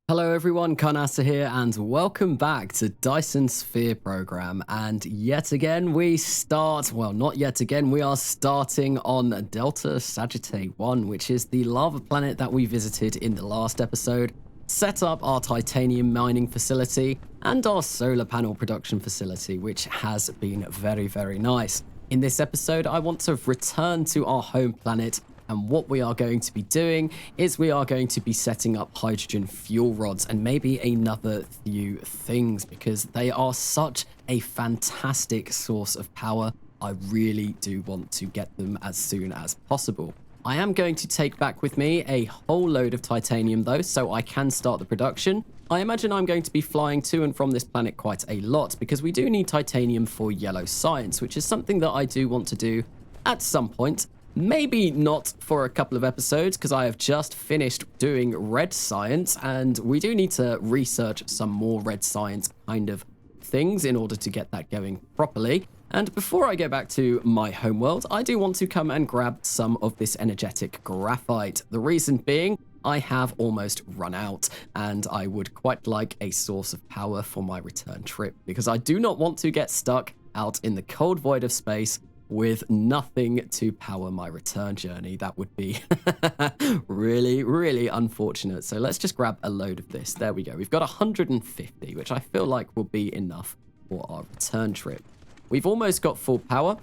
Hello everyone, Karnasa here, and welcome back to Dyson Sphere Program. And yet again we start, well not yet again, we are starting on Delta Sagittae 1, which is the lava planet that we visited in the last episode, set up our titanium mining facility and our solar panel production facility, which has been very nice. In this episode I want to return to our home planet. And what we are going to be doing is we are going to be setting up hydrogen fuel rods and maybe another few things because they are such a fantastic source of power. I really do want to get them as soon as possible. I am going to take back with me a whole load of titanium though, so I can start the production. I imagine I'm going to be flying to and from this planet quite a lot because we do need titanium for yellow science, which is something that I do want to do at some point. Maybe not for a couple of episodes because I have just finished doing red science and we do need to research some more red science kind of things in order to get that going properly. And before I go back to my homeworld, I do want to come and grab some of this energetic graphite. The reason being, I have almost run out and I would quite like a source of power for my return trip because I do not want to get stuck out in the cold void of space with nothing to power my return journey. That would be really unfortunate. So let's just grab a load of this. There we go. We've got 150, which I feel like will be enough for our return trip. We've almost got full power,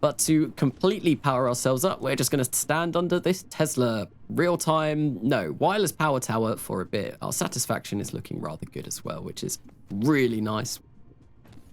but to completely power ourselves up, we're just going to stand under this Tesla wireless power tower for a bit. Our satisfaction is looking rather good as well, which is really nice.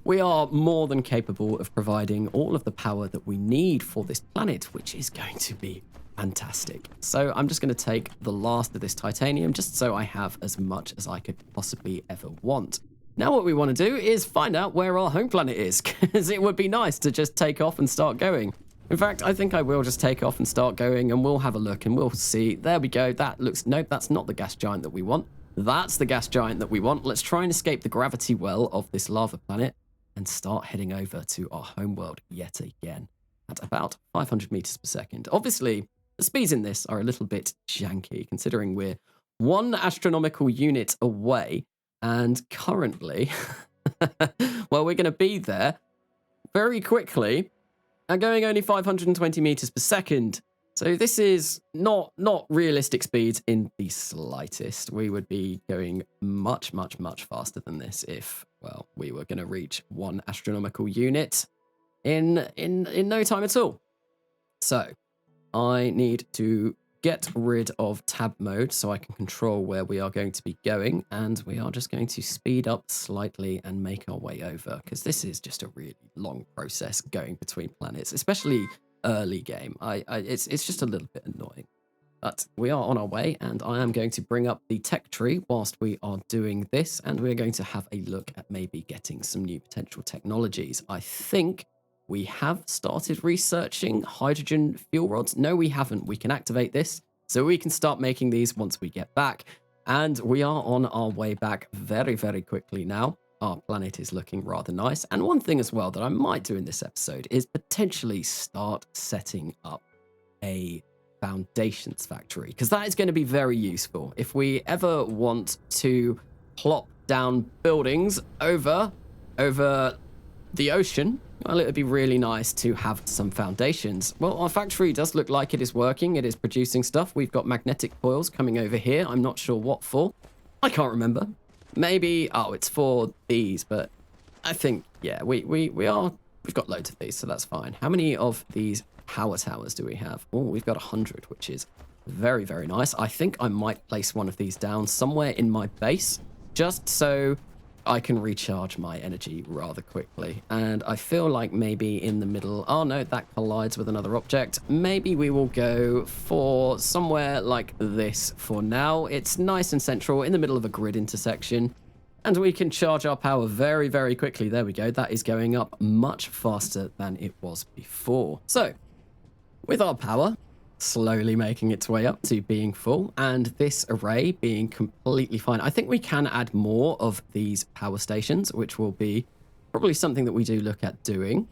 We are more than capable of providing all of the power that we need for this planet, which is going to be fantastic. So I'm just going to take the last of this titanium just so I have as much as I could possibly ever want. Now what we want to do is find out where our home planet is, because it would be nice to just take off and start going. In fact, I think I will just take off and start going and we'll have a look and we'll see. There we go. That looks, nope, that's not the gas giant that we want. That's the gas giant that we want. Let's try and escape the gravity well of this lava planet and start heading over to our homeworld yet again at about 500 meters per second. Obviously, the speeds in this are a little bit janky, considering we're 1 astronomical unit away, and currently, well, we're going to be there very quickly, and going only 520 meters per second. So this is not realistic speeds in the slightest. We would be going much faster than this if, well, we were going to reach 1 astronomical unit in no time at all. So I need to get rid of tab mode so I can control where we are going to be going, and we are just going to speed up slightly and make our way over because this is just a really long process going between planets, especially early game. It's just a little bit annoying, but we are on our way, and I am going to bring up the tech tree whilst we are doing this, and we're going to have a look at maybe getting some new potential technologies. I think we have started researching hydrogen fuel rods. No, we haven't. We can activate this so we can start making these once we get back, and we are on our way back very quickly now. Our planet is looking rather nice. And one thing as well that I might do in this episode is potentially start setting up a foundations factory, because that is going to be very useful. If we ever want to plop down buildings over the ocean, well, it would be really nice to have some foundations. Well, our factory does look like it is working. It is producing stuff. We've got magnetic coils coming over here. I'm not sure what for. I can't remember. Maybe, oh, it's for these, but I think, yeah, we've got loads of these, so that's fine. How many of these power towers do we have? Oh, we've got 100, which is very nice. I think I might place one of these down somewhere in my base, just so I can recharge my energy rather quickly. And I feel like maybe in the middle, oh no, that collides with another object. Maybe we will go for somewhere like this for now. It's nice and central in the middle of a grid intersection, and we can charge our power very quickly. There we go. That is going up much faster than it was before. So with our power slowly making its way up to being full, and this array being completely fine, I think we can add more of these power stations, which will be probably something that we do look at doing.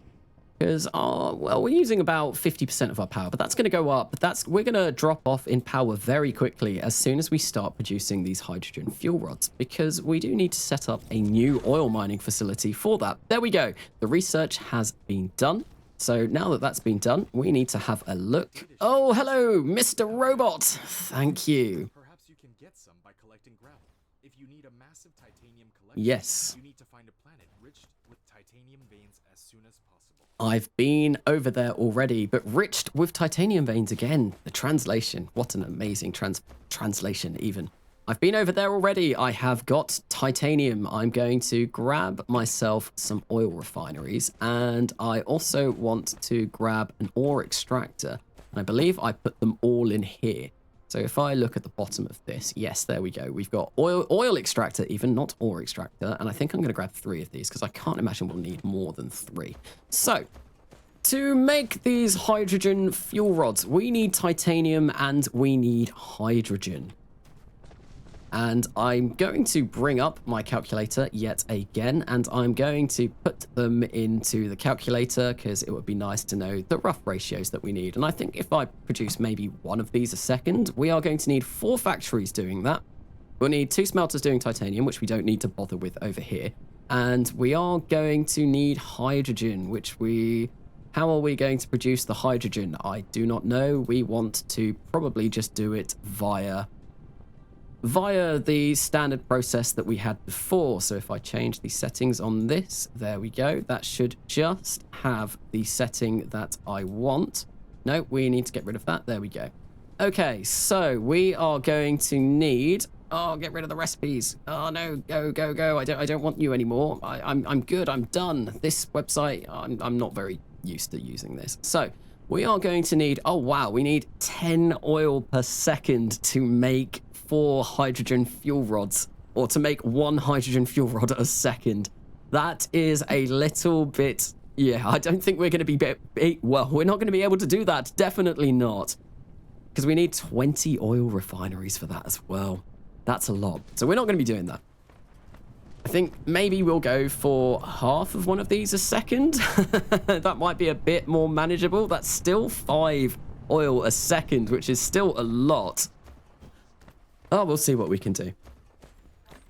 Because, well, we're using about 50% of our power, but that's going to go up. We're going to drop off in power very quickly as soon as we start producing these hydrogen fuel rods, because we do need to set up a new oil mining facility for that. There we go. The research has been done. So now that that's been done, we need to have a look. Oh, hello, Mr. Robot. Thank you. Perhaps you can get some by collecting gravel. If you need a massive titanium collection, yes, you need to find a planet rich with titanium veins as soon as possible. I've been over there already, but rich with titanium veins again. The translation, what an amazing translation even. I've been over there already. I have got titanium. I'm going to grab myself some oil refineries, and I also want to grab an ore extractor. And I believe I put them all in here. So if I look at the bottom of this, yes, there we go. We've got oil extractor even, not ore extractor. And I think I'm going to grab 3 of these because I can't imagine we'll need more than 3. So to make these hydrogen fuel rods, we need titanium and we need hydrogen. And I'm going to bring up my calculator yet again, and I'm going to put them into the calculator because it would be nice to know the rough ratios that we need. And I think if I produce maybe 1 of these a second, we are going to need 4 factories doing that. We'll need 2 smelters doing titanium, which we don't need to bother with over here. And we are going to need hydrogen, how are we going to produce the hydrogen? I do not know. We want to probably just do it via the standard process that we had before. So if I change the settings on this, there we go. That should just have the setting that I want. No, we need to get rid of that. There we go. Okay, so we are going to need... Oh, get rid of the recipes. Oh no, go. I don't want you anymore. I'm good. I'm done. This website, I'm not very used to using this. So we are going to need... Oh wow, we need 10 oil per second to make 4 hydrogen fuel rods, or to make 1 hydrogen fuel rod a second. That is a little bit... Yeah, I don't think we're going to be... Well, we're not going to be able to do that. Definitely not. Because we need 20 oil refineries for that as well. That's a lot. So we're not going to be doing that. I think maybe we'll go for half of 1 of these a second. That might be a bit more manageable. That's still 5 oil a second, which is still a lot. Oh, we'll see what we can do.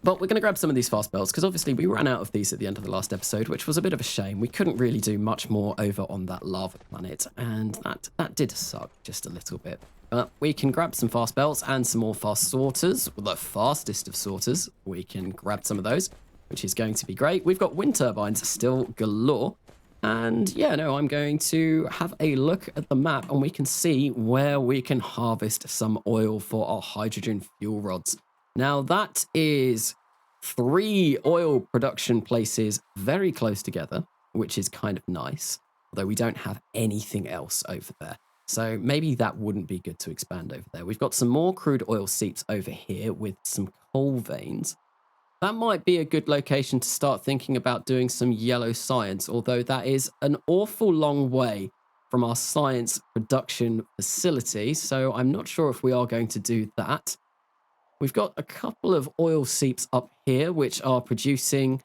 But we're going to grab some of these fast belts, because obviously we ran out of these at the end of the last episode, which was a bit of a shame. We couldn't really do much more over on that lava planet, and that did suck just a little bit. But we can grab some fast belts and some more fast sorters, the fastest of sorters. We can grab some of those, which is going to be great. We've got wind turbines still galore. And yeah, no, I'm going to have a look at the map and we can see where we can harvest some oil for our hydrogen fuel rods. Now that is 3 oil production places very close together, which is kind of nice, although we don't have anything else over there. So maybe that wouldn't be good to expand over there. We've got some more crude oil seeps over here with some coal veins. That might be a good location to start thinking about doing some yellow science, although that is an awful long way from our science production facility, so I'm not sure if we are going to do that. We've got a couple of oil seeps up here, which are producing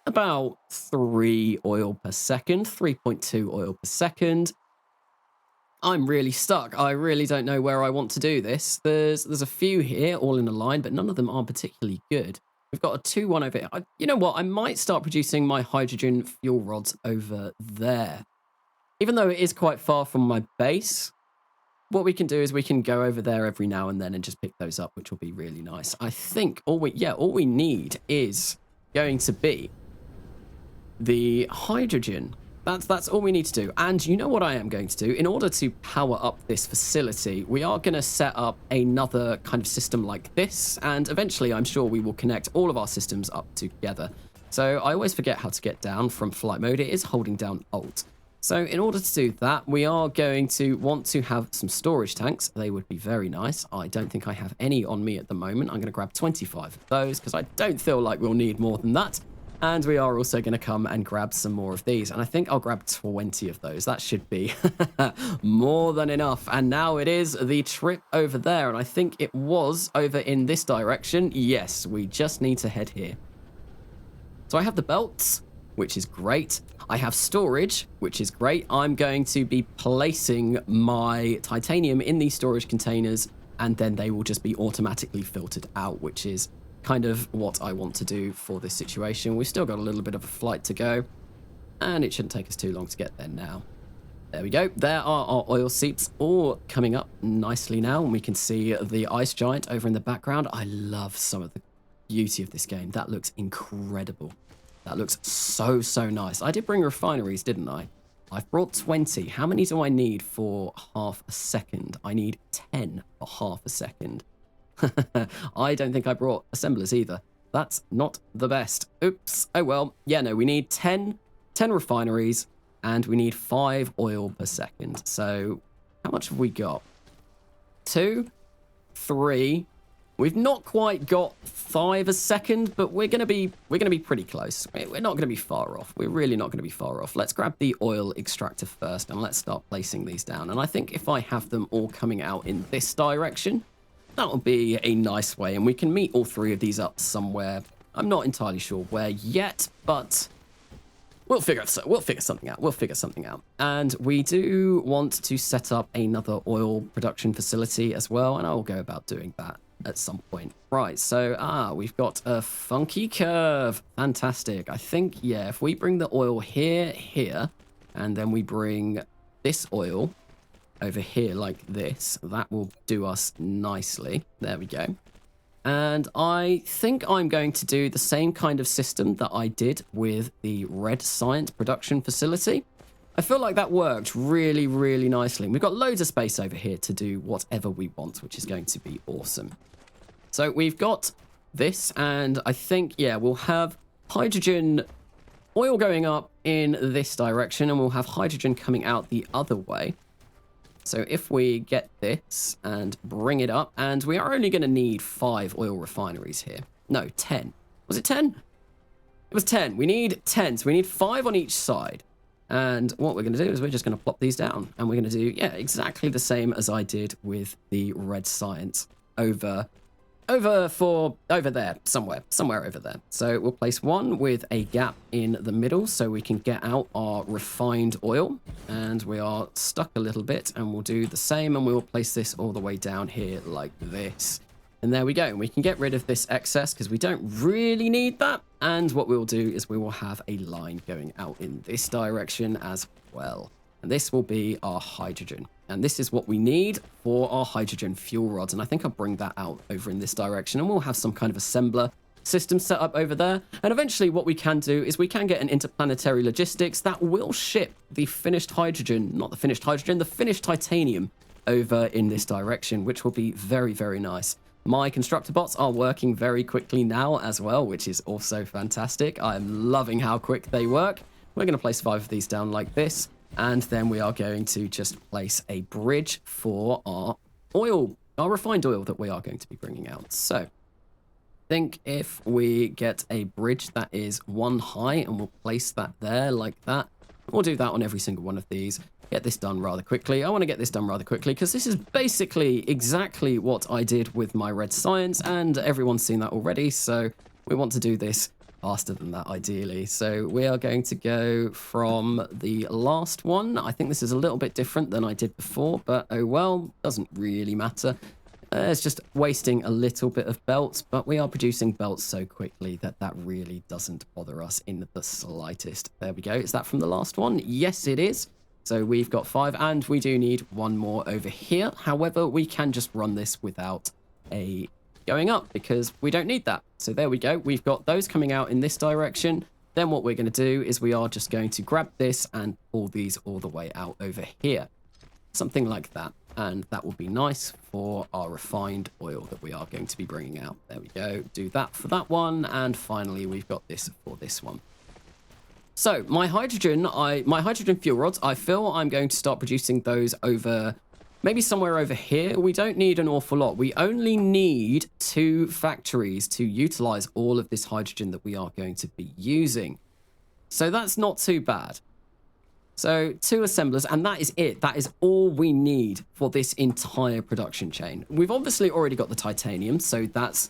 about 3 oil per second, 3.2 oil per second. I'm really stuck. I really don't know where I want to do this. There's a few here, all in a line, but none of them are particularly good. We've got a 2-1 over here. You know what? I might start producing my hydrogen fuel rods over there. Even though it is quite far from my base, what we can do is we can go over there every now and then and just pick those up, which will be really nice. I think all we need is going to be the hydrogen. That's all we need to do. And you know what I am going to do? In order to power up this facility, we are going to set up another kind of system like this. And eventually, I'm sure we will connect all of our systems up together. So I always forget how to get down from flight mode. It is holding down Alt. So in order to do that, we are going to want to have some storage tanks. They would be very nice. I don't think I have any on me at the moment. I'm going to grab 25 of those because I don't feel like we'll need more than that. And we are also going to come and grab some more of these. And I think I'll grab 20 of those. That should be more than enough. And now it is the trip over there. And I think it was over in this direction. Yes, we just need to head here. So I have the belts. which is great. I have storage, which is great. I'm going to be placing my titanium in these storage containers, and then they will just be automatically filtered out, which is kind of what I want to do for this situation. We've still got a little bit of a flight to go, and it shouldn't take us too long to get there now. There we go. There are our oil seeps all coming up nicely now, and we can see the ice giant over in the background. I love some of the beauty of this game. That looks incredible. That looks so, so nice. I did bring refineries, didn't I? I've brought 20. How many do I need for half a second? I need 10 for half a second. I don't think I brought assemblers either. That's not the best. Oops. Oh well. Yeah, no, we need 10 refineries, and we need 5 oil per second. So how much have we got? 2, 3. We've not quite got 5 a second, but we're gonna be pretty close. We're not gonna be far off. We're really not gonna be far off. Let's grab the oil extractor first, and let's start placing these down. And I think if I have them all coming out in this direction, that will be a nice way, and we can meet all 3 of these up somewhere. I'm not entirely sure where yet, but we'll figure something out. We'll figure something out. And we do want to set up another oil production facility as well, and I will go about doing that at some point. Right, so we've got a funky curve. Fantastic. I think, yeah, if we bring the oil here, and then we bring this oil over here like this, that will do us nicely. There we go. And I think I'm going to do the same kind of system that I did with the red science production facility. I feel like that worked really, really nicely. We've got loads of space over here to do whatever we want, which is going to be awesome. So we've got this, and I think, yeah, we'll have hydrogen oil going up in this direction, and we'll have hydrogen coming out the other way. So if we get this and bring it up, and we are only going to need 5 oil refineries here. No, 10. Was it 10? It was 10. We need 10, so we need 5 on each side. And what we're going to do is we're just going to plop these down, and we're going to do, yeah, exactly the same as I did with the red science over there, somewhere over there. So we'll place one with a gap in the middle so we can get out our refined oil, and we are stuck a little bit, and we'll do the same, and we will place this all the way down here like this. And there we go. We can get rid of this excess because we don't really need that. And what we'll do is we will have a line going out in this direction as well. And this will be our hydrogen. And this is what we need for our hydrogen fuel rods. And I think I'll bring that out over in this direction, and we'll have some kind of assembler system set up over there. And eventually what we can do is we can get an interplanetary logistics that will ship the finished hydrogen, not the finished hydrogen, the finished titanium over in this direction, which will be very, very nice. My constructor bots are working very quickly now as well, which is also fantastic. I'm loving how quick they work. We're going to place 5 of these down like this. And then we are going to just place a bridge for our oil, our refined oil that we are going to be bringing out. So I think if we get a bridge that is 1 high, and we'll place that there like that. We'll do that on every single one of these. Get this done rather quickly. I want to get this done rather quickly because this is basically exactly what I did with my red science, and everyone's seen that already. So we want to do this faster than that, ideally. So we are going to go from the last one. I think this is a little bit different than I did before, but oh well, doesn't really matter. It's just wasting a little bit of belts, but we are producing belts so quickly that that really doesn't bother us in the slightest. There we go. Is that from the last one? Yes, it is. So we've got 5, and we do need 1 more over here. However, we can just run this without a going up because we don't need that. So there we go. We've got those coming out in this direction. Then what we're going to do is we are just going to grab this and pull these all the way out over here. Something like that. And that will be nice for our refined oil that we are going to be bringing out. There we go. Do that for that one. And finally, we've got this for this one. So my hydrogen fuel rods, I feel I'm going to start producing those over, maybe somewhere over here. We don't need an awful lot. We only need 2 factories to utilize all of this hydrogen that we are going to be using. So that's not too bad. So 2 assemblers, and that is it. That is all we need for this entire production chain. We've obviously already got the titanium, so that's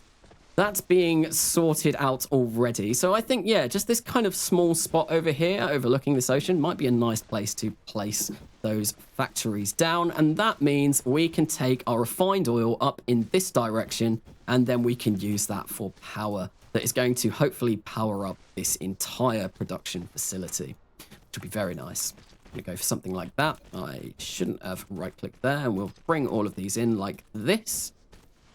that's being sorted out already. So I think, yeah, just this kind of small spot over here overlooking this ocean might be a nice place to place those factories down. And that means we can take our refined oil up in this direction, and then we can use that for power that is going to hopefully power up this entire production facility, which will be very nice. I'm going to go for something like that. I shouldn't have right-clicked there, and we'll bring all of these in like this.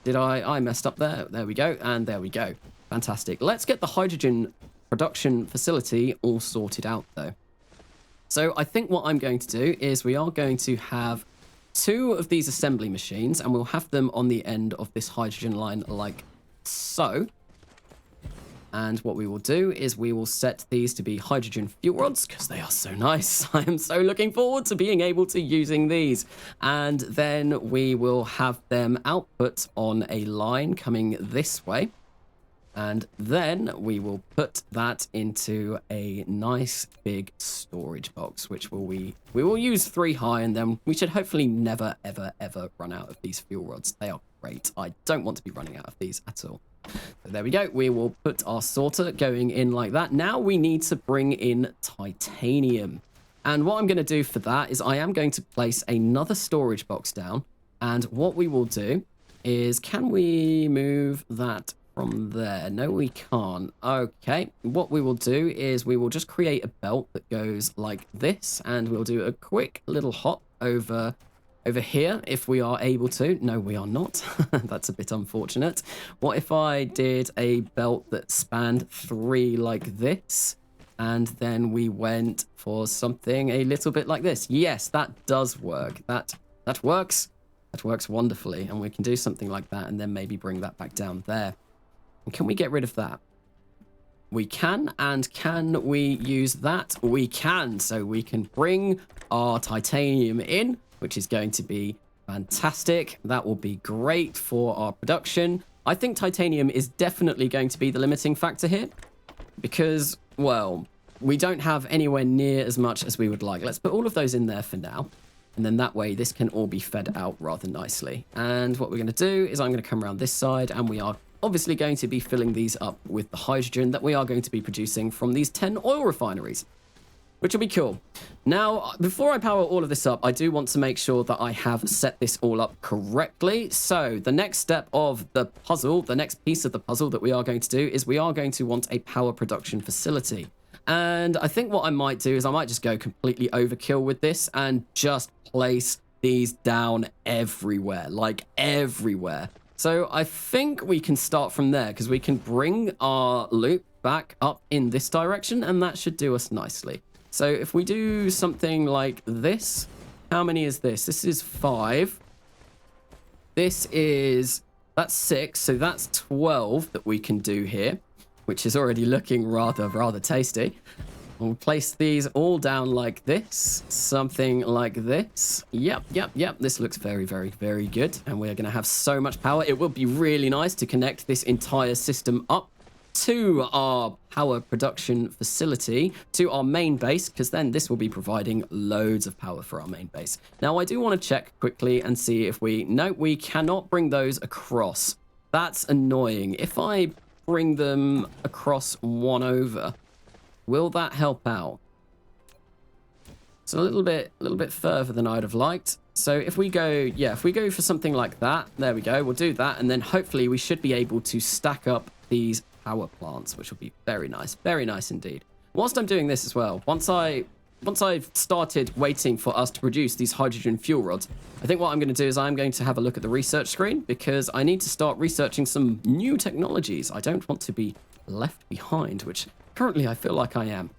Did I messed up there? There we go, and there we go. Fantastic. Let's get the hydrogen production facility all sorted out, though. So I think what I'm going to do is we are going to have 2 of these assembly machines, and we'll have them on the end of this hydrogen line like so. And what we will do is we will set these to be hydrogen fuel rods because they are so nice. I am so looking forward to being able to using these. And then we will have them output on a line coming this way. And then we will put that into a nice big storage box, which we will use 3 high, and then we should hopefully never, ever, ever run out of these fuel rods. They are great. I don't want to be running out of these at all. So there we go. We will put our sorter going in like that. Now we need to bring in titanium. And what I'm going to do for that is I am going to place another storage box down. And what we will do is, can we move that from there? No, we can't. Okay. What we will do is we will just create a belt that goes like this. And we'll do a quick little hop over here if we are able to. No, we are not. That's a bit unfortunate. What if I did a belt that spanned 3 like this, and then we went for something a little bit like this? Yes, that does work. That works. That works wonderfully, and we can do something like that and then maybe bring that back down there. And can we get rid of that? We can. And can we use that? We can. So we can bring our titanium in, which is going to be fantastic. That will be great for our production. I think titanium is definitely going to be the limiting factor here because, well, we don't have anywhere near as much as we would like. Let's put all of those in there for now. And then that way this can all be fed out rather nicely. And what we're going to do is I'm going to come around this side, and we are obviously going to be filling these up with the hydrogen that we are going to be producing from these 10 oil refineries, which will be cool. Now, before I power all of this up, I do want to make sure that I have set this all up correctly. So the next step of the puzzle, the next piece of the puzzle that we are going to do is we are going to want a power production facility. And I think what I might do is I might just go completely overkill with this and just place these down everywhere, like everywhere. So I think we can start from there because we can bring our loop back up in this direction, and that should do us nicely. So if we do something like this, how many is this? This is 5. That's 6. So that's 12 that we can do here, which is already looking rather tasty. We'll place these all down like this, something like this. Yep. This looks very good. And we're going to have so much power. It would be really nice to connect this entire system up to our power production facility, to our main base, because then this will be providing loads of power for our main base. Now, I do want to check quickly and see if no, we cannot bring those across. That's annoying. If I bring them across 1 over, will that help out? It's a little bit further than I'd have liked. So if we go for something like that, there we go, we'll do that, and then hopefully we should be able to stack up these power plants, which will be very nice indeed. Whilst I'm doing this as well, once I've started waiting for us to produce these hydrogen fuel rods, I think what I'm going to do is I'm going to have a look at the research screen because I need to start researching some new technologies. I don't want to be left behind, which currently I feel like I am.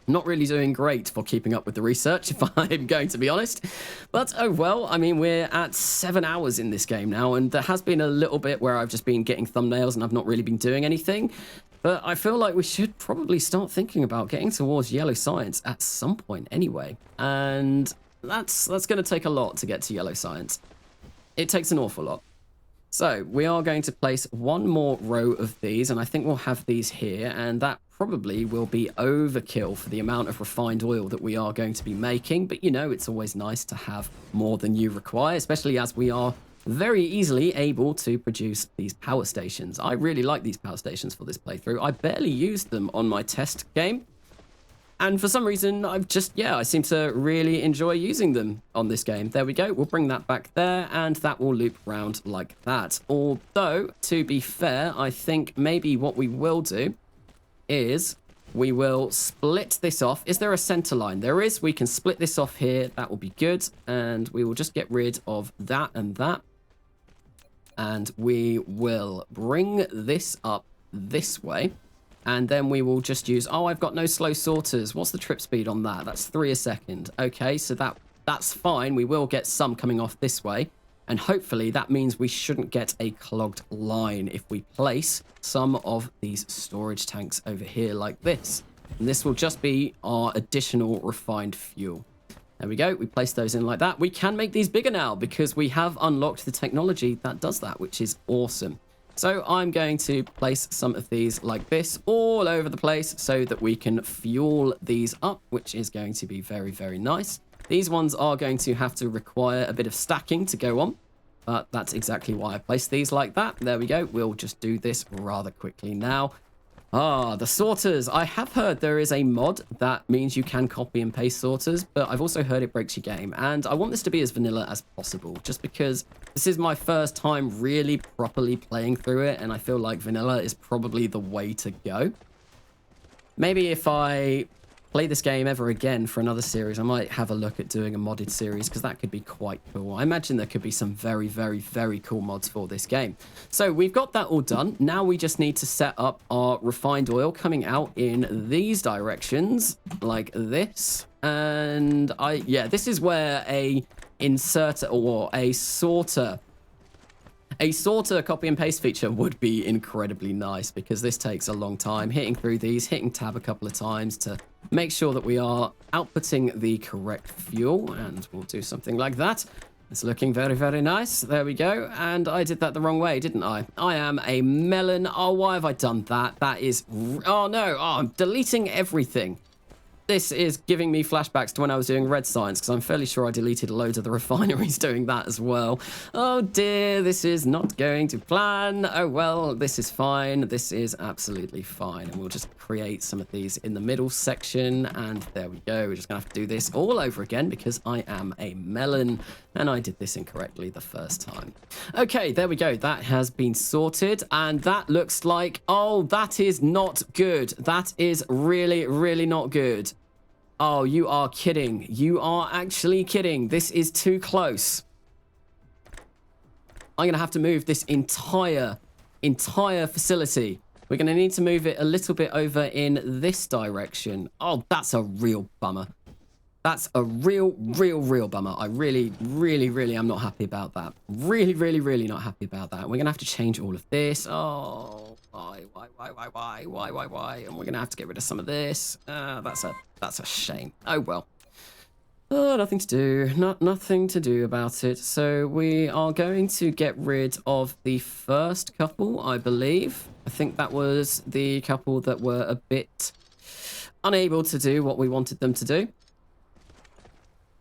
Not really doing great for keeping up with the research, if I'm going to be honest. But, oh well, I mean, we're at 7 hours in this game now, and there has been a little bit where I've just been getting thumbnails and I've not really been doing anything. But I feel like we should probably start thinking about getting towards yellow science at some point anyway. And that's going to take a lot to get to yellow science. It takes an awful lot. So we are going to place 1 more row of these, and I think we'll have these here, and that probably will be overkill for the amount of refined oil that we are going to be making. But, you know, it's always nice to have more than you require, especially as we are very easily able to produce these power stations. I really like these power stations for this playthrough. I barely used them on my test game. And for some reason, I seem to really enjoy using them on this game. There we go. We'll bring that back there, and that will loop around like that. Although, to be fair, I think maybe what we will do is we will split this off. Is there a center line? There is. We can split this off here. That will be good. And we will just get rid of that and that. And we will bring this up this way. And then we will just use, oh, I've got no slow sorters. What's the trip speed on that? That's 3 a second. Okay, so that's fine. We will get some coming off this way. And hopefully that means we shouldn't get a clogged line if we place some of these storage tanks over here like this. And this will just be our additional refined fuel. There we go. We place those in like that. We can make these bigger now because we have unlocked the technology that does that, which is awesome. So I'm going to place some of these like this all over the place so that we can fuel these up, which is going to be very, very nice. These ones are going to have to require a bit of stacking to go on, but that's exactly why I placed these like that. There we go. We'll just do this rather quickly now. Ah, the sorters. I have heard there is a mod that means you can copy and paste sorters, but I've also heard it breaks your game. And I want this to be as vanilla as possible, just because this is my first time really properly playing through it, and I feel like vanilla is probably the way to go. Maybe if I play this game ever again for another series, I might have a look at doing a modded series, because that could be quite cool. I imagine there could be some very, very, very cool mods for this game. So we've got that all done. Now we just need to set up our refined oil coming out in these directions, like this. And this is where a inserter or a sorter copy and paste feature would be incredibly nice, because this takes a long time hitting through these, hitting tab a couple of times to make sure that we are outputting the correct fuel. And we'll do something like that. It's looking very, very nice. There we go. And I did that the wrong way, didn't I? I am a melon. Oh, why have I done that? That is... Oh, no. Oh, I'm deleting everything. This is giving me flashbacks to when I was doing red science, because I'm fairly sure I deleted loads of the refineries doing that as well. Oh dear, this is not going to plan. Oh well, this is fine. This is absolutely fine. And we'll just create some of these in the middle section. And there we go. We're just going to have to do this all over again because I am a melon and I did this incorrectly the first time. Okay, there we go. That has been sorted. And that looks like, oh, that is not good. That is really, really not good. Oh, you are kidding. You are actually kidding. This is too close. I'm going to have to move this entire facility. We're going to need to move it a little bit over in this direction. Oh, that's a real bummer. That's a real bummer. I really am not happy about that. Really not happy about that. We're going to have to change all of this. Oh, why? And we're going to have to get rid of some of this. That's a shame. Oh, well. Oh, nothing to do. Nothing to do about it. So we are going to get rid of the first couple, I believe. I think that was the couple that were a bit unable to do what we wanted them to do.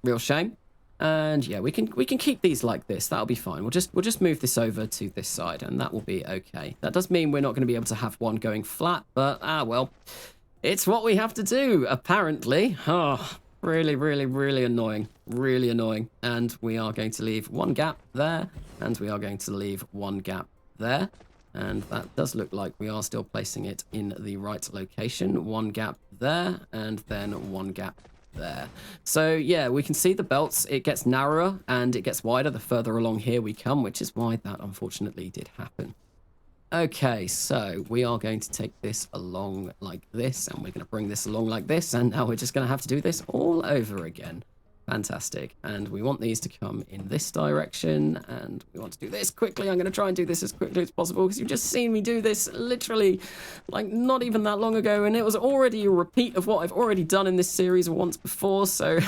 Real shame. And yeah, we can keep these like this. That'll be fine. We'll just move this over to this side and that will be okay. That does mean we're not going to be able to have one going flat, but well, it's what we have to do, apparently. Oh, really annoying. Really annoying. And we are going to leave one gap there, and we are going to leave one gap there. And that does look like we are still placing it in the right location. One gap there, and then one gap there. So yeah, we can see the belts. It gets narrower and it gets wider the further along here we come, which is why that unfortunately did happen. Okay, so we are going to take this along like this, and we're going to bring this along like this, and now we're just going to have to do this all over again. Fantastic. And we want these to come in this direction, and we want to do this quickly. I'm going to try and do this as quickly as possible, because you've just seen me do this literally like not even that long ago, and it was already a repeat of what I've already done in this series once before. So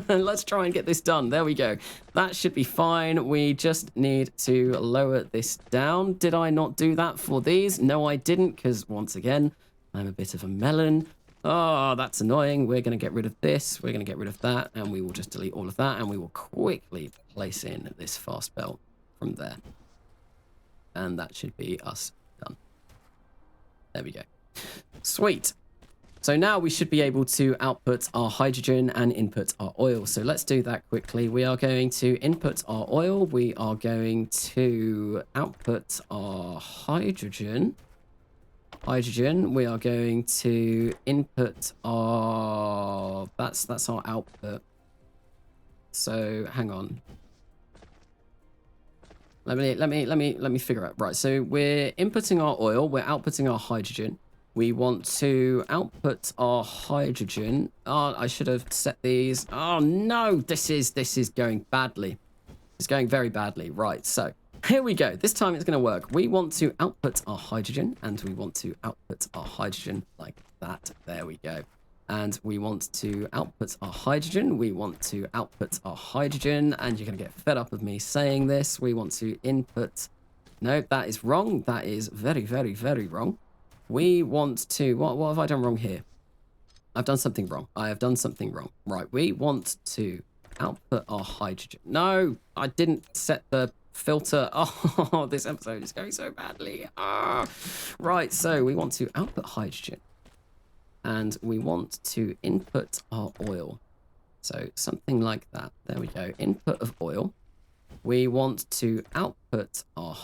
let's try and get this done. There we go. That should be fine. We just need to lower this down. Did I not do that for these? No, I didn't, because once again, I'm a bit of a melon. Oh, that's annoying. We're going to get rid of this. We're going to get rid of that. And we will just delete all of that. And we will quickly place in this fast belt from there. And that should be us done. There we go. Sweet. So now we should be able to output our hydrogen and input our oil. So let's do that quickly. We are going to input our oil. We are going to output our hydrogen. We are going to input our... That's our output. So hang on. Let me figure out. Right, so we're inputting our oil. We're outputting our hydrogen. We want to output our hydrogen. Oh, I should have set these. Oh no, this is going badly. It's going very badly. Right, so here we go. This time it's going to work. We want to output our hydrogen, and we want to output our hydrogen like that. There we go. And we want to output our hydrogen. We want to output our hydrogen, and you're going to get fed up of me saying this. We want to input. No, that is wrong. That is very, very, very wrong. We want to, what have I done wrong here? I've done something wrong. I have done something wrong. Right, we want to output our hydrogen. No, I didn't set the filter. Oh, this episode is going so badly. Ah. Right, so we want to output hydrogen. And we want to input our oil. So something like that. There we go. Input of oil. We want to output our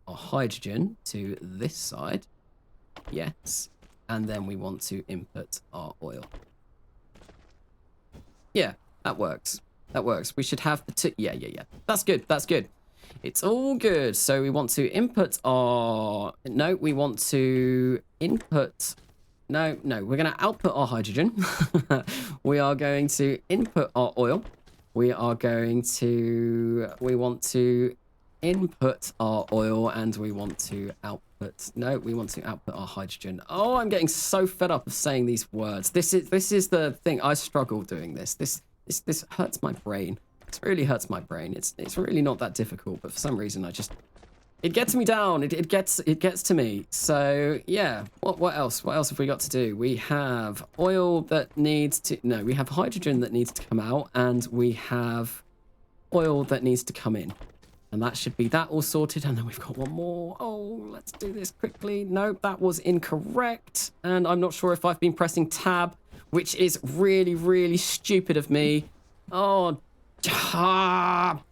hydrogen to this side. Yes. And then we want to input our oil. Yeah, that works. That works. We should have the two. Yeah. That's good. That's good. It's all good. So we want to input our... No, we want to input... No, we're going to output our hydrogen. We are going to input our oil. We want to input our oil, and we want to output... No, we want to output our hydrogen. Oh, I'm getting so fed up of saying these words. This is the thing. I struggle doing this. This hurts my brain. This really hurts my brain. It's really not that difficult, but for some reason I just... It gets me down. It gets to me. So yeah. What else? What else have we got to do? We have oil that needs to... No, we have hydrogen that needs to come out, and we have oil that needs to come in. And that should be that all sorted. And then we've got one more. Oh, let's do this quickly. No, that was incorrect. And I'm not sure if I've been pressing tab, which is really, really stupid of me. Oh,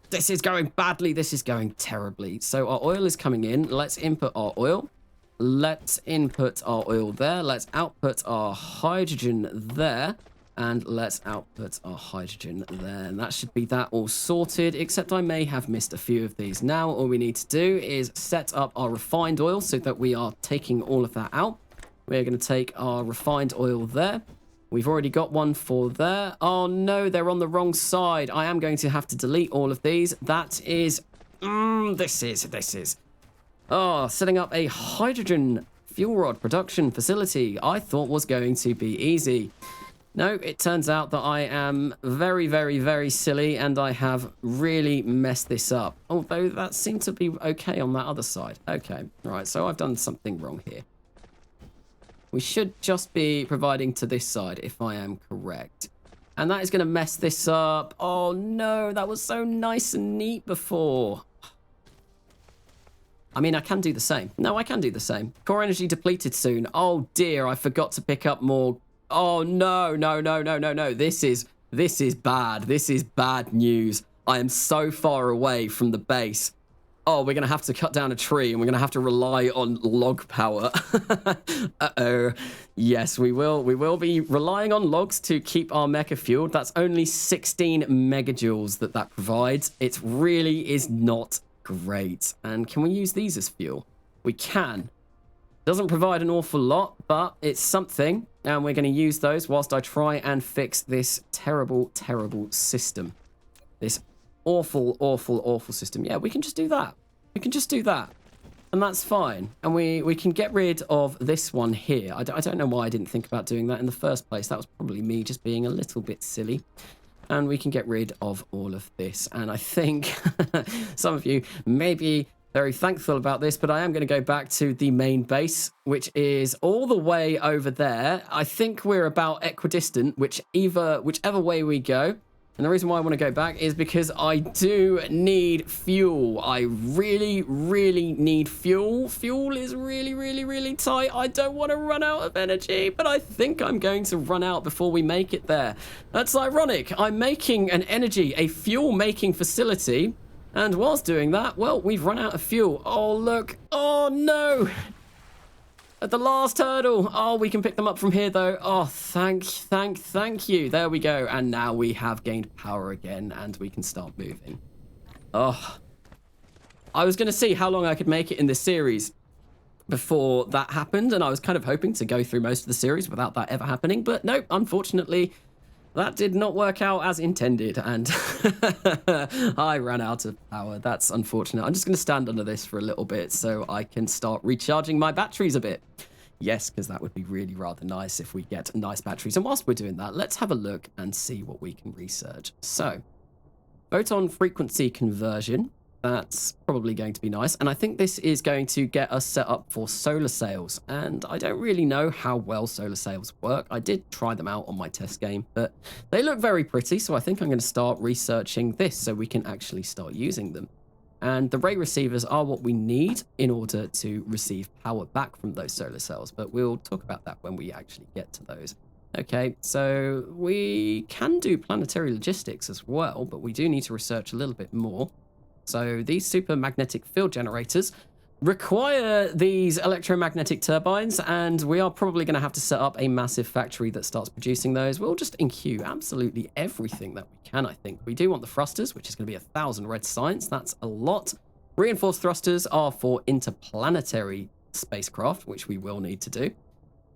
this is going badly. This is going terribly. So our oil is coming in. Let's input our oil. Let's input our oil there. Let's output our hydrogen there. And let's output our hydrogen there. And that should be that all sorted, except I may have missed a few of these. Now all we need to do is set up our refined oil so that we are taking all of that out. We're going to take our refined oil there. We've already got one for there. Oh no, they're on the wrong side. I am going to have to delete all of these. That is... This is... Oh, setting up a hydrogen fuel rod production facility I thought was going to be easy. No, it turns out that I am very, very, very silly, and I have really messed this up. Although that seemed to be okay on that other side. Okay, right, so I've done something wrong here. We should just be providing to this side, if I am correct. And that is going to mess this up. Oh no, that was so nice and neat before. I mean, I can do the same. No, I can do the same. Core energy depleted soon. Oh dear, I forgot to pick up more... Oh, no. This is bad. This is bad news. I am so far away from the base. Oh, we're going to have to cut down a tree, and we're going to have to rely on log power. Uh-oh. Yes, we will. We will be relying on logs to keep our mecha fueled. That's only 16 megajoules that provides. It really is not great. And can we use these as fuel? We can. Doesn't provide an awful lot, but it's something, and we're going to use those whilst I try and fix this terrible, terrible system. This awful, awful, awful system. Yeah, we can just do that. We can just do that, and that's fine. And we can get rid of this one here. I don't know why I didn't think about doing that in the first place. That was probably me just being a little bit silly. And we can get rid of all of this. And I think some of you may be very thankful about this, but I am going to go back to the main base, which is all the way over there. I think we're about equidistant, whichever way we go. And the reason why I want to go back is because I do need fuel. I really, really need fuel. Fuel is really, really, really tight. I don't want to run out of energy, but I think I'm going to run out before we make it there. That's ironic. I'm making a fuel-making facility, and whilst doing that, well, we've run out of fuel. Oh, look. Oh, no. At the last hurdle. Oh, we can pick them up from here, though. Oh, thank you. There we go. And now we have gained power again, and we can start moving. Oh. I was going to see how long I could make it in this series before that happened, and I was kind of hoping to go through most of the series without that ever happening, but no, unfortunately, that did not work out as intended, and I ran out of power. That's unfortunate. I'm just going to stand under this for a little bit so I can start recharging my batteries a bit. Yes, because that would be really rather nice if we get nice batteries. And whilst we're doing that, let's have a look and see what we can research. So, photon frequency conversion. That's probably going to be nice. And I think this is going to get us set up for solar sails. And I don't really know how well solar sails work. I did try them out on my test game, but they look very pretty. So I think I'm going to start researching this so we can actually start using them. And the ray receivers are what we need in order to receive power back from those solar cells. But we'll talk about that when we actually get to those. Okay, so we can do planetary logistics as well, but we do need to research a little bit more. So these super magnetic field generators require these electromagnetic turbines, and we are probably going to have to set up a massive factory that starts producing those. We'll just enqueue absolutely everything that we can, I think. We do want the thrusters, which is going to be 1,000 red science. That's a lot. Reinforced thrusters are for interplanetary spacecraft, which we will need to do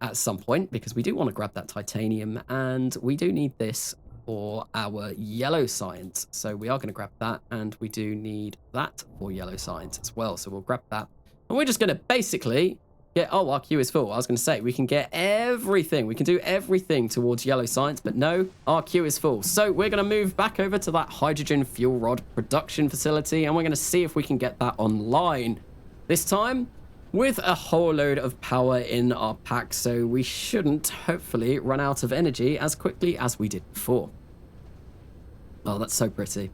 at some point, because we do want to grab that titanium, and we do need this for our yellow science. So we are going to grab that, and we do need that for yellow science as well. So we'll grab that. And we're just going to basically get... Oh, our queue is full. I was going to say, we can get everything. We can do everything towards yellow science, but no, our queue is full. So we're going to move back over to that hydrogen fuel rod production facility, and we're going to see if we can get that online. This time, with a whole load of power in our pack, so we shouldn't, hopefully, run out of energy as quickly as we did before. Oh, that's so pretty.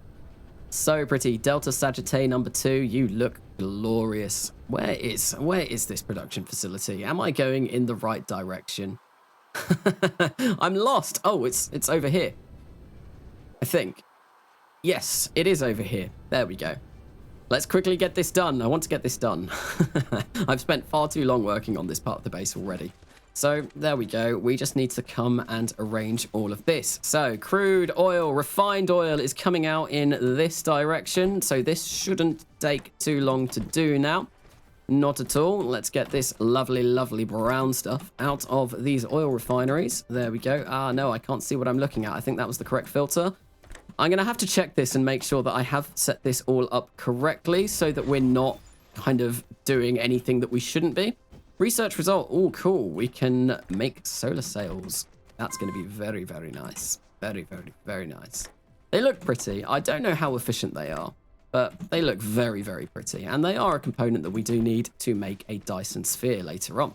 So pretty. Delta Sagittae number 2, you look glorious. Where is this production facility? Am I going in the right direction? I'm lost. Oh, it's over here, I think. Yes, it is over here. There we go. Let's quickly get this done. I want to get this done. I've spent far too long working on this part of the base already. So there we go. We just need to come and arrange all of this. So crude oil, refined oil is coming out in this direction. So this shouldn't take too long to do now. Not at all. Let's get this lovely, lovely brown stuff out of these oil refineries. There we go. Ah, no, I can't see what I'm looking at. I think that was the correct filter. I'm going to have to check this and make sure that I have set this all up correctly so that we're not kind of doing anything that we shouldn't be. Research result. Oh, cool. We can make solar sails. That's going to be very, very nice. Very, very, very nice. They look pretty. I don't know how efficient they are, but they look very, very pretty. And they are a component that we do need to make a Dyson sphere later on.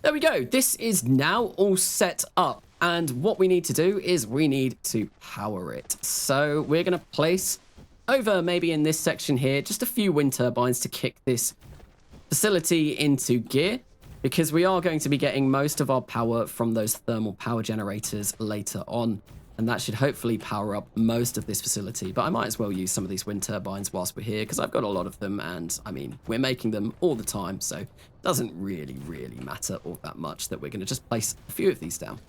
There we go. This is now all set up. And what we need to do is we need to power it. So we're going to place over maybe in this section here, just a few wind turbines to kick this facility into gear, because we are going to be getting most of our power from those thermal power generators later on. And that should hopefully power up most of this facility. But I might as well use some of these wind turbines whilst we're here, because I've got a lot of them. And I mean, we're making them all the time. So it doesn't really, really matter all that much that we're going to just place a few of these down.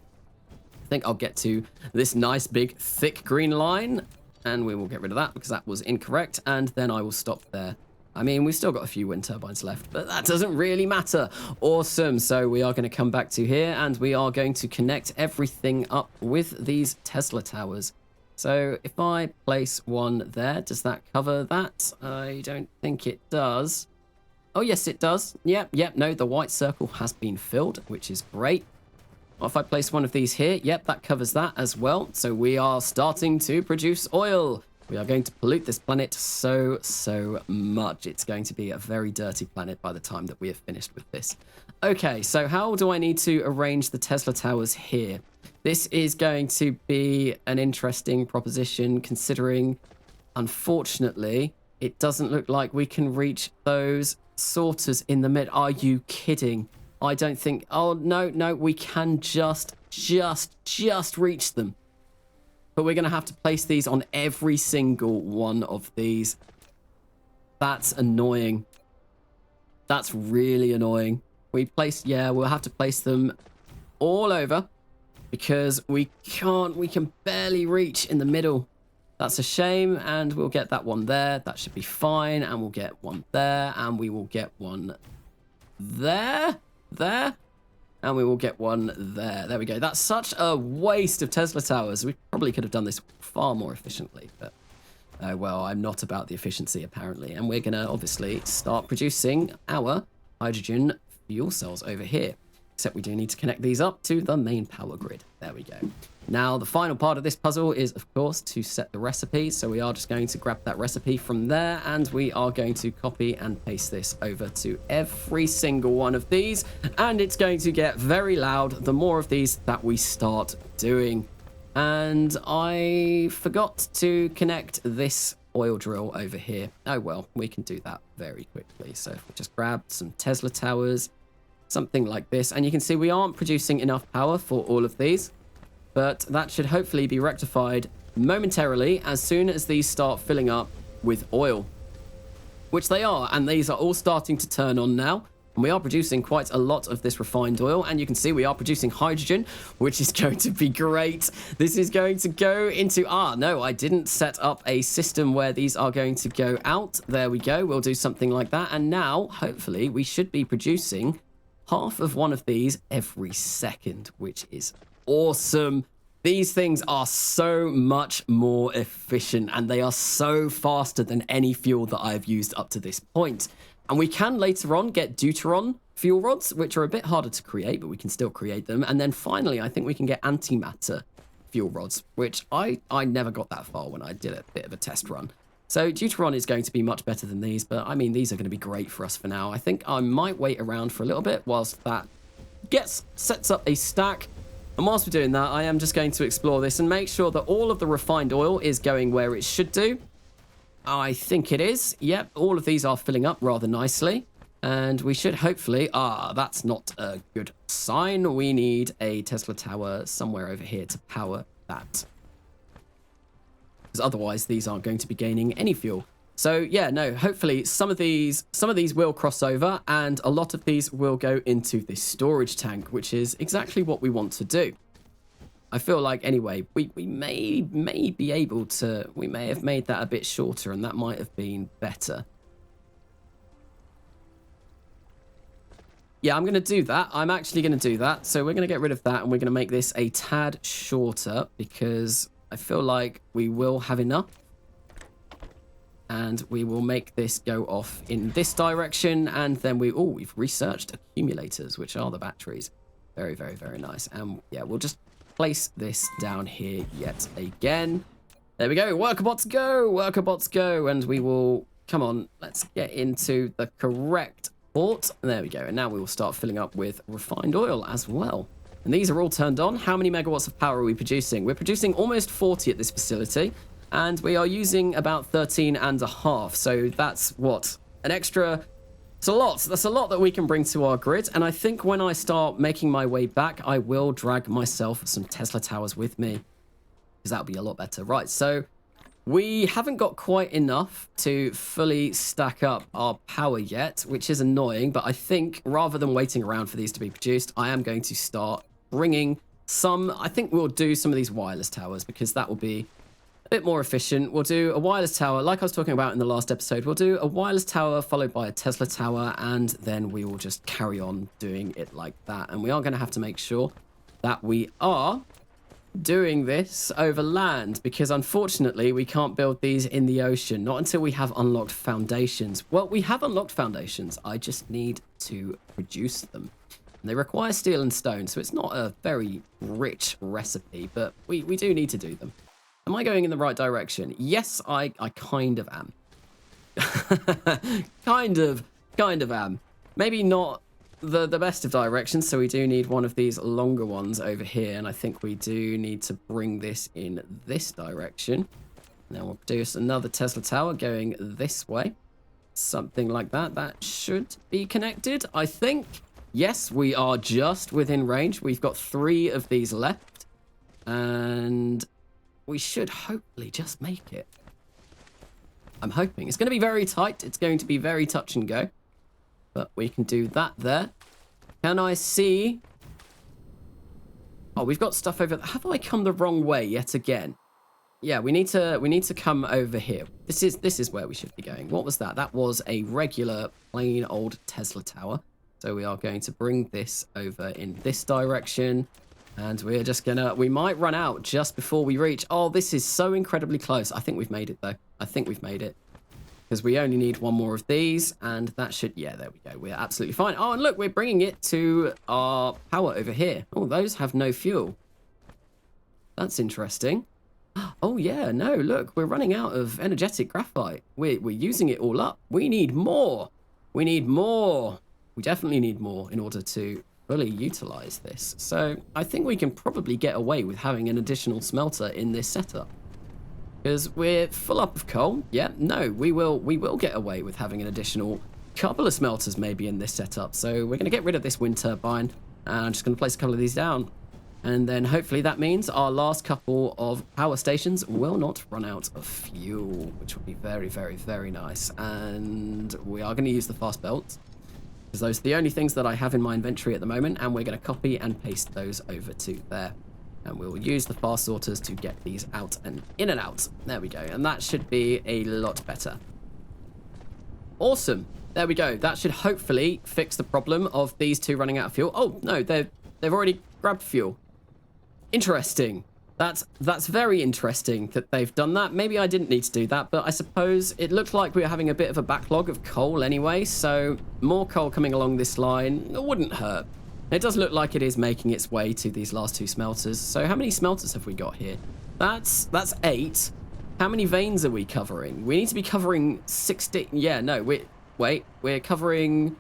I think I'll get to this nice big thick green line, and we will get rid of that because that was incorrect, and then I will stop there. I mean, we've still got a few wind turbines left, but that doesn't really matter. Awesome. So we are going to come back to here, and we are going to connect everything up with these Tesla towers. So if I place one there, does that cover that? I don't think it does. Oh, yes, it does. Yep, no, the white circle has been filled, which is great. If I place one of these here, yep, that covers that as well. So we are starting to produce oil. We are going to pollute this planet so much. It's going to be a very dirty planet by the time that we have finished with this. Okay, so how do I need to arrange the Tesla towers here? This is going to be an interesting proposition considering, unfortunately, it doesn't look like we can reach those sorters in the mid. Are you kidding? I don't think... Oh, no, we can just reach them. But we're going to have to place these on every single one of these. That's annoying. That's really annoying. We'll have to place them all over because we can barely reach in the middle. That's a shame, and we'll get that one there. That should be fine, and we'll get one there, and we will get one there, and we will get one there. There we go. That's such a waste of Tesla towers. We probably could have done this far more efficiently, but well, I'm not about the efficiency apparently, and we're gonna obviously start producing our hydrogen fuel cells over here. Except we do need to connect these up to the main power grid. There we go. Now, the final part of this puzzle is, of course, to set the recipe. So we are just going to grab that recipe from there, and we are going to copy and paste this over to every single one of these. And it's going to get very loud the more of these that we start doing. And I forgot to connect this oil drill over here. Oh, well, we can do that very quickly. So if we just grab some Tesla towers, something like this, and you can see we aren't producing enough power for all of these, but that should hopefully be rectified momentarily as soon as these start filling up with oil, which they are, and these are all starting to turn on now. And we are producing quite a lot of this refined oil, and you can see we are producing hydrogen, which is going to be great. This is going to go into... no, I didn't set up a system where these are going to go out. There we go. We'll do something like that. And now, hopefully, we should be producing half of one of these every second, which is awesome. These things are so much more efficient, and they are so faster than any fuel that I've used up to this point. And we can later on get deuteron fuel rods, which are a bit harder to create, but we can still create them. And then finally, I think we can get antimatter fuel rods, which I never got that far when I did a bit of a test run. So deuteron is going to be much better than these, but I mean, these are going to be great for us for now. I think I might wait around for a little bit whilst that sets up a stack. And whilst we're doing that, I am just going to explore this and make sure that all of the refined oil is going where it should do. I think it is. Yep, all of these are filling up rather nicely. And we should hopefully... that's not a good sign. We need a Tesla tower somewhere over here to power that. Because otherwise these aren't going to be gaining any fuel. So yeah, no, hopefully some of these will cross over, and a lot of these will go into this storage tank, which is exactly what we want to do. I feel like anyway, we may be able to, we may have made that a bit shorter, and that might have been better. Yeah, I'm going to do that. I'm actually going to do that. So we're going to get rid of that, and we're going to make this a tad shorter because I feel like we will have enough. And we will make this go off in this direction, and then we've researched accumulators, which are the batteries. Very, very, very nice. And yeah, we'll just place this down here yet again. There we go. Workerbots go! Workerbots go! And we will... Come on, let's get into the correct port. There we go. And now we will start filling up with refined oil as well. And these are all turned on. How many megawatts of power are we producing? We're producing almost 40 at this facility. And we are using about 13.5. So that's what? An extra... It's a lot. That's a lot that we can bring to our grid. And I think when I start making my way back, I will drag myself some Tesla towers with me. Because that'll be a lot better. Right, so we haven't got quite enough to fully stack up our power yet, which is annoying. But I think rather than waiting around for these to be produced, I am going to start bringing some... I think we'll do some of these wireless towers because that will be... a bit more efficient. We'll do a wireless tower, like I was talking about in the last episode. We'll do a wireless tower followed by a Tesla tower, and then we will just carry on doing it like that. And we are going to have to make sure that we are doing this over land, because unfortunately we can't build these in the ocean, not until we have unlocked foundations. Well, we have unlocked foundations. I just need to produce them. And they require steel and stone, so it's not a very rich recipe, but we do need to do them. Am I going in the right direction? Yes, I kind of am. kind of am. Maybe not the best of directions, so we do need one of these longer ones over here, and I think we do need to bring this in this direction. Now we'll produce another Tesla tower going this way. Something like that. That should be connected, I think. Yes, we are just within range. We've got 3 of these left. And we should hopefully just make it. I'm hoping. It's going to be very tight. It's going to be very touch and go. But we can do that there. Can I see? Oh, we've got stuff over there. Have I come the wrong way yet again? Yeah, we need to come over here. This is where we should be going. What was that? That was a regular plain old Tesla tower. So we are going to bring this over in this direction. And we're just gonna, we might run out just before we reach. Oh, this is so incredibly close. I think we've made it though. I think we've made it. Because we only need 1 more of these. And that should, yeah, there we go. We're absolutely fine. Oh, and look, we're bringing it to our power over here. Oh, those have no fuel. That's interesting. Oh, yeah, no, look, we're running out of energetic graphite. We're using it all up. We need more. We need more. We definitely need more in order to fully utilize this. So I think we can probably get away with having an additional smelter in this setup. Because we're full up of coal. Yeah, no, we will get away with having an additional couple of smelters maybe in this setup. So we're going to get rid of this wind turbine. And I'm just going to place a couple of these down. And then hopefully that means our last couple of power stations will not run out of fuel, which will be very, very, very nice. And we are going to use the fast belts, because those are the only things that I have in my inventory at the moment. And we're going to copy and paste those over to there. And we'll use the fast sorters to get these out and in and out. There we go. And that should be a lot better. Awesome. There we go. That should hopefully fix the problem of these 2 running out of fuel. Oh, no, they've already grabbed fuel. Interesting. That's very interesting that they've done that. Maybe I didn't need to do that, but I suppose it looked like we were having a bit of a backlog of coal anyway, so more coal coming along this line wouldn't hurt. It does look like it is making its way to these last 2 smelters. So how many smelters have we got here? That's 8. How many veins are we covering? We need to be covering 16. Yeah, no, we're covering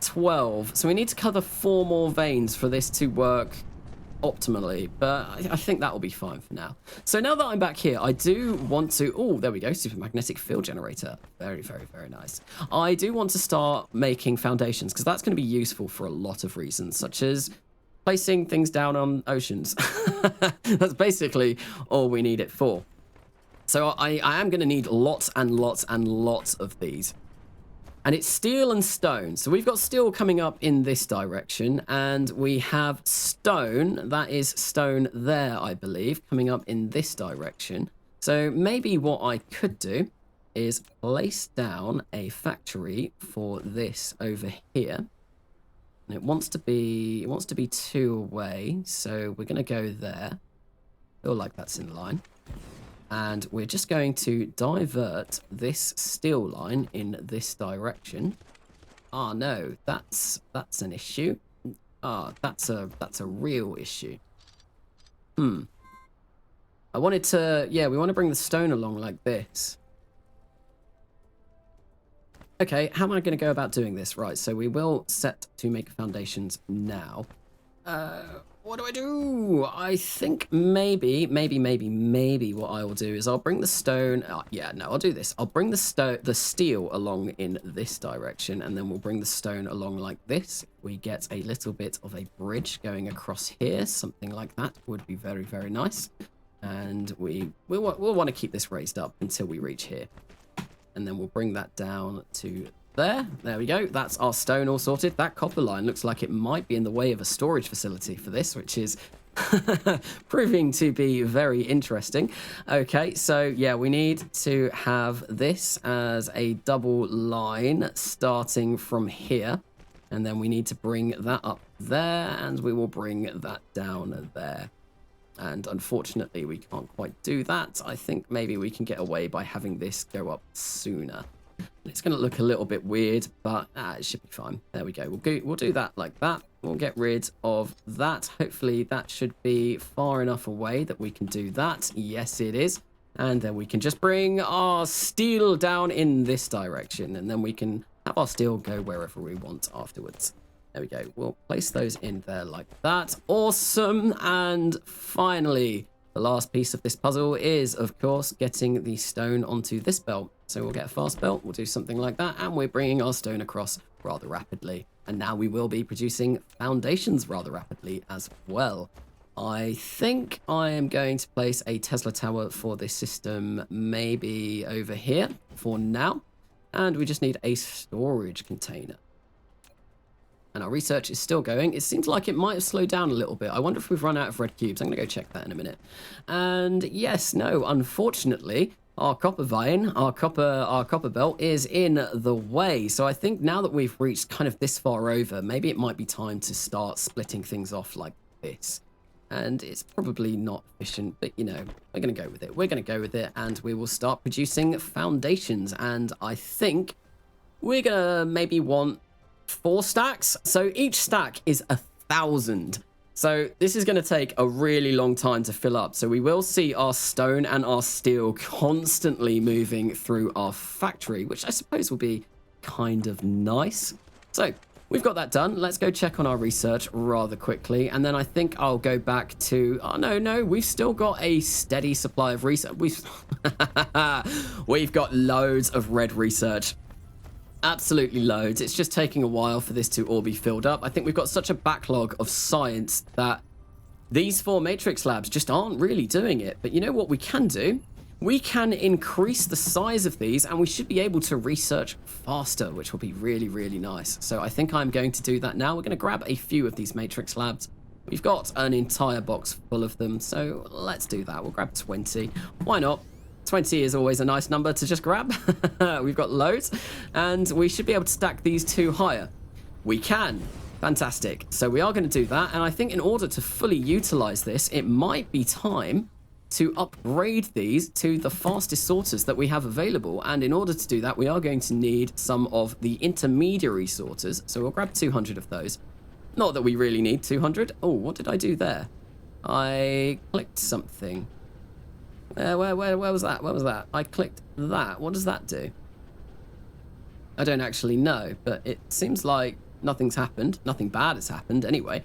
12. So we need to cover 4 more veins for this to work optimally, but I think that will be fine for now. So now that I'm back here, I do want to, oh, there we go, supermagnetic field generator. Very, very, very nice. I do want to start making foundations, because that's going to be useful for a lot of reasons, such as placing things down on oceans. That's basically all we need it for. So I am going to need lots and lots and lots of these. And it's steel and stone. So we've got steel coming up in this direction, and we have stone, that is stone there, I believe, coming up in this direction. So maybe what I could do is place down a factory for this over here. And it wants to be 2 away, so we're going to go there. Feel like that's in line. And we're just going to divert this steel line in this direction. Ah, no, that's an issue. Ah, that's a real issue. I wanted to, yeah, we want to bring the stone along like this. Okay, how am I going to go about doing this? Right, so we will set to make foundations now. What do I do? I think maybe what I will do is I'll bring the stone. Yeah, no, I'll do this. I'll bring the steel along in this direction, and then we'll bring the stone along like this. We get a little bit of a bridge going across here. Something like that would be very, very nice. And we'll want to keep this raised up until we reach here. And then we'll bring that down to there. There we go. That's our stone all sorted. That copper line looks like it might be in the way of a storage facility for this, which is proving to be very interesting. Okay, so yeah, we need to have this as a double line starting from here. And then we need to bring that up there, and we will bring that down there. And unfortunately, we can't quite do that. I think maybe we can get away by having this go up sooner. It's going to look a little bit weird, but it should be fine. There we go. We'll do that like that. We'll get rid of that. Hopefully that should be far enough away that we can do that. Yes, it is. And then we can just bring our steel down in this direction, and then we can have our steel go wherever we want afterwards. There we go. We'll place those in there like that. Awesome. And finally, the last piece of this puzzle is, of course, getting the stone onto this belt. So we'll get a fast belt. We'll do something like that. And we're bringing our stone across rather rapidly. And now we will be producing foundations rather rapidly as well. I think I am going to place a Tesla tower for this system maybe over here for now. And we just need a storage container. And our research is still going. It seems like it might have slowed down a little bit. I wonder if we've run out of red cubes. I'm going to go check that in a minute. And yes, no, unfortunately, our copper vein, our copper belt is in the way. So I think now that we've reached kind of this far over, maybe it might be time to start splitting things off like this. And it's probably not efficient, but, you know, we're going to go with it. We're going to go with it, and we will start producing foundations. And I think we're going to maybe want 4 stacks. So each stack is 1,000. So this is going to take a really long time to fill up. So we will see our stone and our steel constantly moving through our factory, which I suppose will be kind of nice. So we've got that done. Let's go check on our research rather quickly. And then I think I'll go back to... Oh, no. We've still got a steady supply of research. We've got loads of red research. Absolutely loads. It's just taking a while for this to all be filled up. I think we've got such a backlog of science that these 4 matrix labs just aren't really doing it. But you know what we can do? We can increase the size of these, and we should be able to research faster, which will be really, really nice. So I think I'm going to do that now. We're going to grab a few of these matrix labs. We've got an entire box full of them, so let's do that. We'll grab 20. Why not? 20 is always a nice number to just grab. We've got loads, and we should be able to stack these 2 higher. We can. Fantastic. So we are going to do that, and I think in order to fully utilize this, it might be time to upgrade these to the fastest sorters that we have available. And in order to do that, we are going to need some of the intermediary sorters. So we'll grab 200 of those. Not that we really need 200. Oh, what did I do there? I clicked something. Where was that? Where was that? I clicked that. What does that do? I don't actually know, but it seems like nothing's happened. Nothing bad has happened anyway.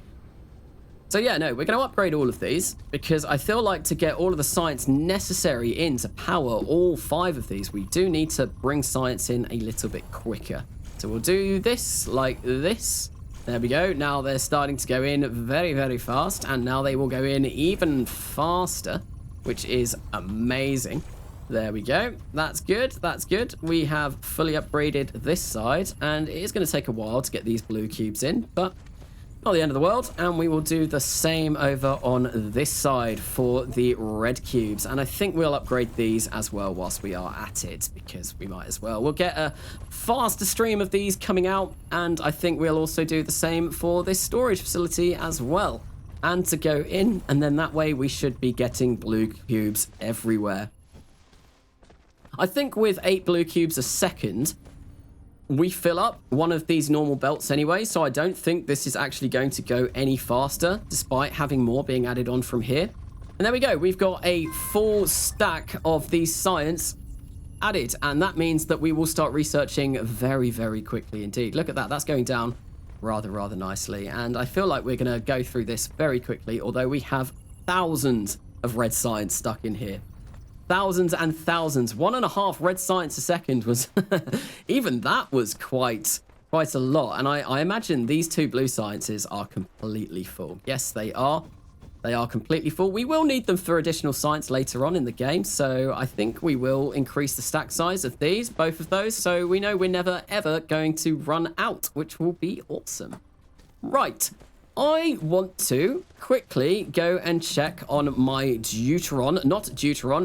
So yeah, no, we're going to upgrade all of these because I feel like to get all of the science necessary in to power all 5 of these, we do need to bring science in a little bit quicker. So we'll do this like this. There we go. Now they're starting to go in very, very fast, and now they will go in even faster, which is amazing. There we go. That's good. That's good. We have fully upgraded this side, and it is going to take a while to get these blue cubes in, but not the end of the world. And we will do the same over on this side for the red cubes. And I think we'll upgrade these as well whilst we are at it, because we might as well. We'll get a faster stream of these coming out, and I think we'll also do the same for this storage facility as well. And to go in, and then that way we should be getting blue cubes everywhere. I think with 8 blue cubes a second, we fill up one of these normal belts anyway, so I don't think this is actually going to go any faster, despite having more being added on from here. And there we go. We've got a full stack of these science added, and that means that we will start researching very, very quickly indeed. Look at that. That's going down rather nicely, and I feel like we're going to go through this very quickly, although we have thousands of red science stuck in here. Thousands and thousands. 1.5 red science a second was even that was quite a lot. And I imagine these 2 blue sciences are completely full. Yes, they are. They are completely full. We will need them for additional science later on in the game, so I think we will increase the stack size of these, both of those, so we know we're never ever going to run out, which will be awesome. Right. I want to quickly go and check on my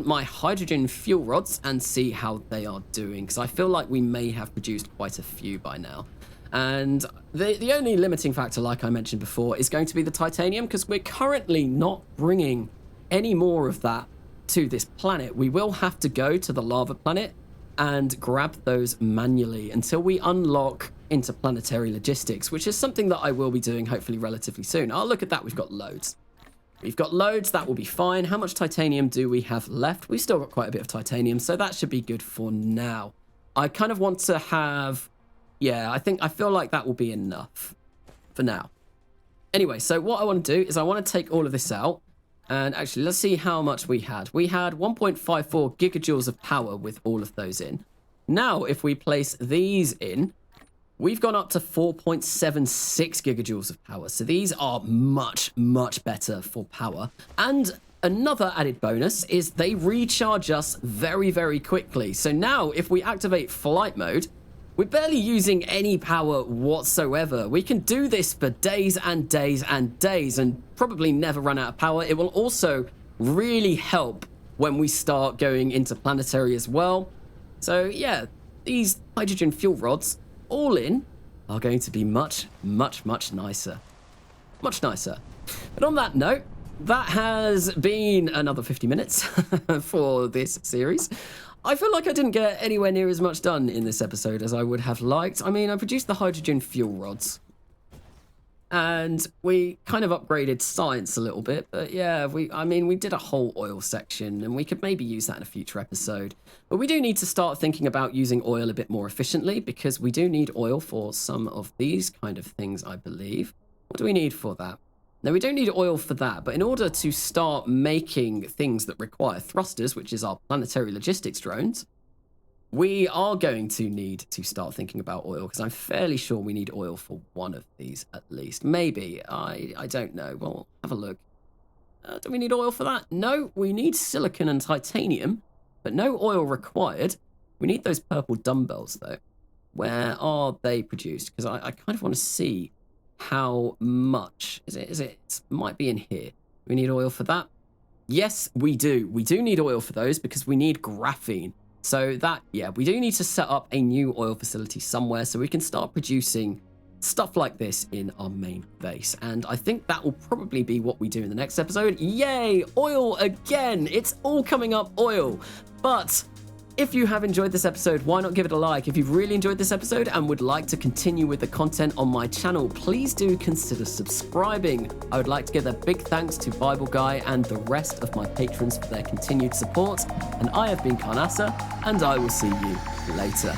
my hydrogen fuel rods, and see how they are doing, because I feel like we may have produced quite a few by now. And the only limiting factor, like I mentioned before, is going to be the titanium, because we're currently not bringing any more of that to this planet. We will have to go to the lava planet and grab those manually until we unlock interplanetary logistics, which is something that I will be doing hopefully relatively soon. Oh, look at that. We've got loads. We've got loads. That will be fine. How much titanium do we have left? We've still got quite a bit of titanium, so that should be good for now. I kind of want to have... Yeah, I feel like that will be enough. for now. Anyway, so what I want to do is I want to take all of this out. And actually, let's see how much we had. We had 1.54 gigajoules of power with all of those in. Now, if we place these in, we've gone up to 4.76 gigajoules of power. So these are much, much better for power. And another added bonus is they recharge us very, very quickly. So now, if we activate flight mode, we're barely using any power whatsoever. We can do this for days and days and days and probably never run out of power. It will also really help when we start going interplanetary as well. So yeah, these hydrogen fuel rods, all in, are going to be much, much, much nicer. Much nicer. But on that note, that has been another 50 minutes for this series. I feel like I didn't get anywhere near as much done in this episode as I would have liked. I mean, I produced the hydrogen fuel rods. And we kind of upgraded science a little bit. But yeah, we did a whole oil section, and we could maybe use that in a future episode. But we do need to start thinking about using oil a bit more efficiently, because we do need oil for some of these kind of things, I believe. What do we need for that? Now, we don't need oil for that, but in order to start making things that require thrusters, which is our planetary logistics drones, we are going to need to start thinking about oil, because I'm fairly sure we need oil for one of these at least. Maybe. I don't know. Well, have a look. Do we need oil for that? No, we need silicon and titanium, but no oil required. We need those purple dumbbells, though. Where are they produced? Because I kind of want to see how much it might be in here. We need oil for that. Yes, we do need oil for those, because we need graphene. So that, yeah, we do need to set up a new oil facility somewhere so we can start producing stuff like this in our main base. And I think that will probably be what we do in the next episode. Yay, oil again. It's all coming up oil. But if you have enjoyed this episode, why not give it a like? If you've really enjoyed this episode and would like to continue with the content on my channel, please do consider subscribing. I would like to give a big thanks to Bible Guy and the rest of my patrons for their continued support. And I have been Carnassa, and I will see you later.